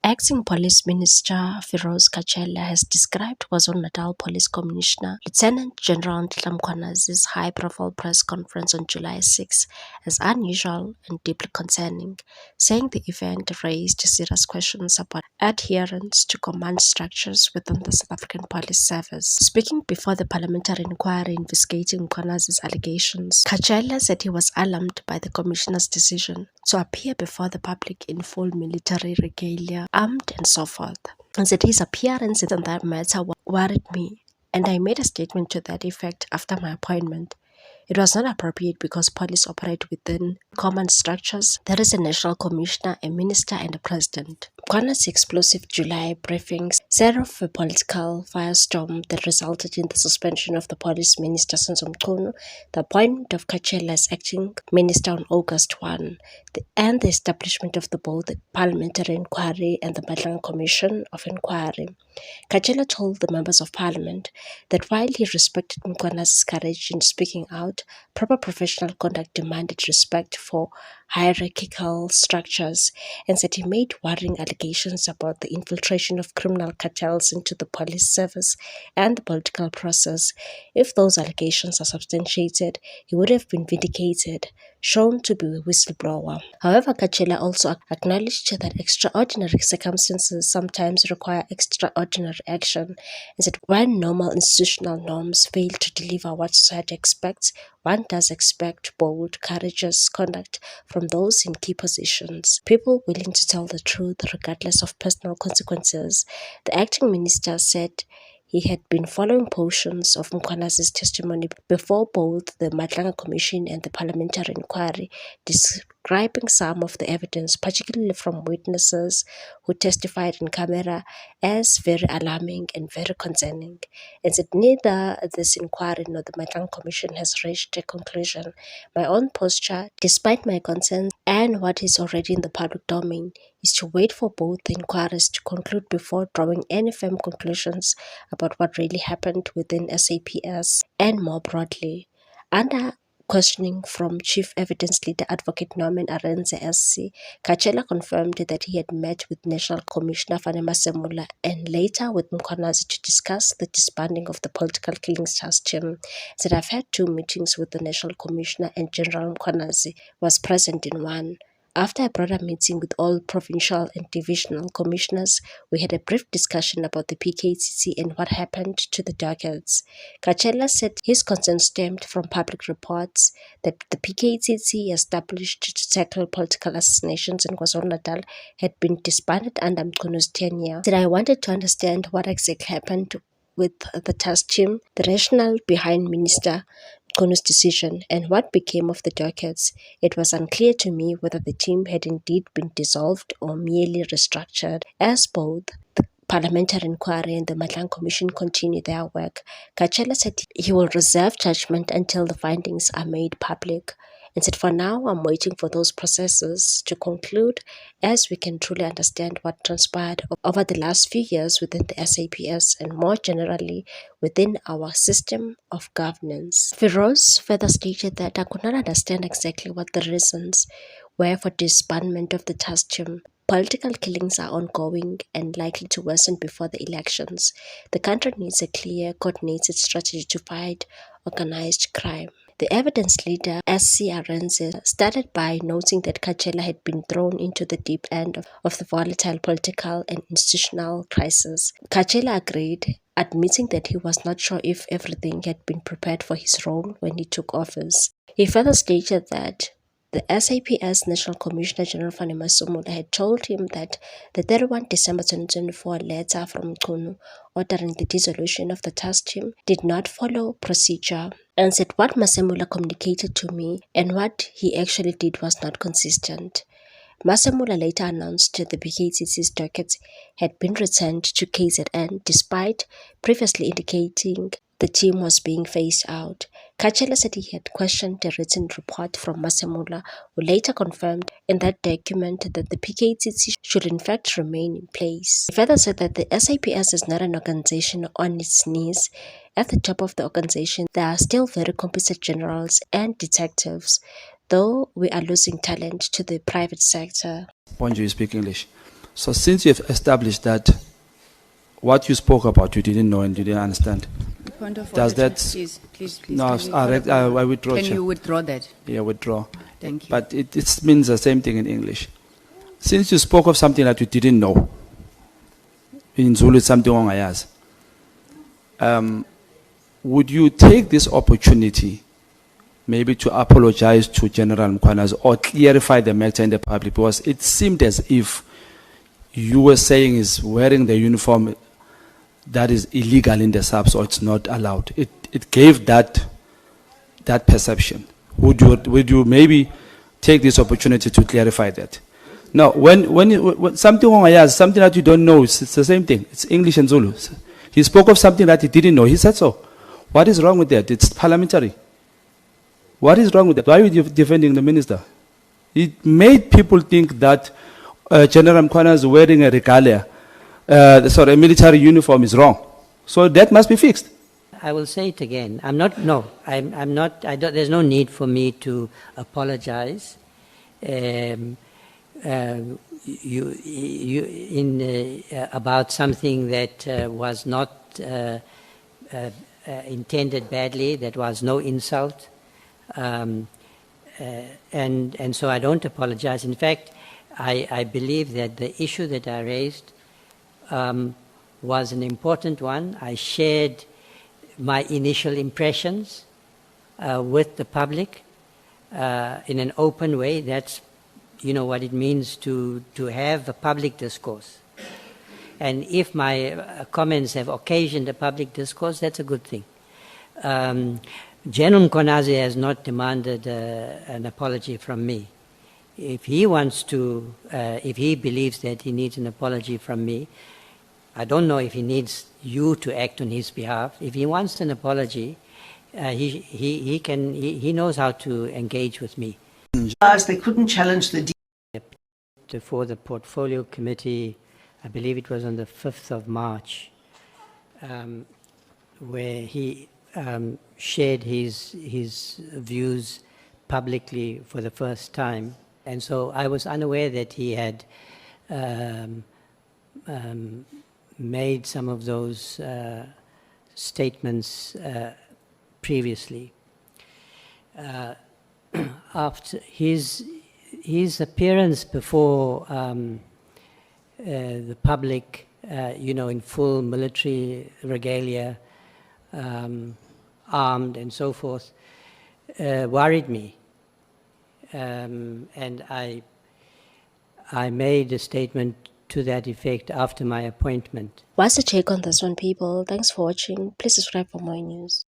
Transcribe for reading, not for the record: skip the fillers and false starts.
Acting Police Minister Firoz Kachela has described KwaZulu-Natal Police Commissioner Lieutenant General Nhlanhla Mkhwanazi's high-profile press conference on July 6 as unusual and deeply concerning, saying the event raised serious questions about adherence to command structures within the South African Police Service. Speaking before the parliamentary inquiry investigating Mkhwanazi's allegations, Kachela said he was alarmed by the Commissioner's decision to appear before the public in full military regalia, armed and so forth, and said his appearance in that matter worried me, and I made a statement to that effect after my appointment. It was not appropriate because police operate within command structures. There is a national commissioner, a minister, and a president. Mkhwanazi's explosive July briefings set off a political firestorm that resulted in the suspension of the police minister Senzo Mchunu, the appointment of Kachela as acting minister on August 1, and the establishment of both the parliamentary inquiry and the Madlang Commission of Inquiry. Kachela told the members of parliament that while he respected Mkhwanazi's courage in speaking out, proper professional conduct demanded respect for hierarchical structures, and said he made worrying allegations about the infiltration of criminal cartels into the police service and the political process. If those allegations are substantiated, he would have been vindicated, shown to be a whistleblower. However, Kachela also acknowledged that extraordinary circumstances sometimes require extraordinary action, and said when normal institutional norms fail to deliver what society expects, one does expect bold, courageous conduct from those in key positions, people willing to tell the truth regardless of personal consequences. The acting minister said he had been following portions of Mkhwanazi's testimony before both the Madlang Commission and the parliamentary inquiry, describing some of the evidence, particularly from witnesses who testified in camera, as very alarming and very concerning, and said neither this inquiry nor the Madlang Commission has reached a conclusion. My own posture, despite my concerns and what is already in the public domain, is to wait for both the inquiries to conclude before drawing any firm conclusions about what really happened within SAPS and more broadly. Under questioning from Chief Evidence Leader Advocate Norman Arendse SC, Kachela confirmed that he had met with National Commissioner Fanny Masemula and later with Mkhwanazi to discuss the disbanding of the Political Killings Task Team. Said, I've had 2 meetings with the National Commissioner and General Mkhwanazi was present in one. After a broader meeting with all provincial and divisional commissioners, we had a brief discussion about the PKCC and what happened to the dockets. Kachela said his concern stemmed from public reports that the PKCC, established to tackle political assassinations in KwaZulu-Natal, had been disbanded under Mchunu's tenure. Said, I wanted to understand what exactly happened with the task team, the rationale behind Minister Mchunu's decision, and what became of the dockets. It was unclear to me whether the team had indeed been dissolved or merely restructured, as both the parliamentary inquiry and the Madlang Commission continue their work. Kachela said he will reserve judgment until the findings are made public, and said, for now, I'm waiting for those processes to conclude as we can truly understand what transpired over the last few years within the SAPS and more generally within our system of governance. Firoz further stated that I could not understand exactly what the reasons were for disbandment of the task team. Political killings are ongoing and likely to worsen before the elections. The country needs a clear, coordinated strategy to fight organized crime. The evidence leader, SC Arendse, started by noting that Kachela had been thrown into the deep end of the volatile political and institutional crisis. Kachela agreed, admitting that he was not sure if everything had been prepared for his role when he took office. He further stated that the SAPS National Commissioner General Fanny Masemula had told him that the 31 December 2024 letter from Mchunu ordering the dissolution of the task team did not follow procedure, and said what Masemula communicated to me and what he actually did was not consistent. Masemula later announced the PKCC's dockets had been returned to KZN despite previously indicating the team was being phased out. Kachela said he had questioned a written report from Masemula, who later confirmed in that document that the PKCC should in fact remain in place. He further said that the SAPS is not an organization on its knees. At the top of the organization, there are still very competent generals and detectives, though we are losing talent to the private sector. Bonjour, you speak English. So since you've established that what you spoke about you didn't know and you didn't understand, Point of does order, that... Chair. Please. No, can we I follow- withdraw, Can Chair. you withdraw that? Yeah, withdraw. Thank you. But it means the same thing in English. Since you spoke of something that you didn't know, in Zulu it's something ongayazi, would you take this opportunity maybe to apologize to General Mkhwanazi or clarify the matter in the public? Because it seemed as if you were saying is wearing the uniform that is illegal in the SAPS or it's not allowed. It gave that perception. Would you maybe take this opportunity to clarify that? Now, when something something that you don't know, it's the same thing. It's English and Zulu. He spoke of something that he didn't know. He said so. What is wrong with that? It's parliamentary. What is wrong with that? Why are you defending the minister? It made people think that General Mkhwanazi wearing a regalia, a military uniform is wrong. So that must be fixed. I will say it again. I'm not, there's no need for me to apologize. About something that was not intended badly, that was no insult. And so I don't apologize. In fact, I believe that the issue that I raised was an important one. I shared my initial impressions with the public in an open way. That's, what it means to have a public discourse. And if my comments have occasioned a public discourse, that's a good thing. General Mkhwanazi has not demanded an apology from me. If he wants to, if he believes that he needs an apology from me, I don't know if he needs you to act on his behalf. If he wants an apology, he knows how to engage with me. They couldn't challenge the For the Portfolio Committee, I believe it was on the 5th of March, where he shared his views publicly for the first time. And so I was unaware that he had made some of those statements previously. After his appearance before the public, in full military regalia, armed and so forth, worried me. And I made a statement to that effect after my appointment. What's the take on this one, people? Thanks for watching. Please subscribe for more news.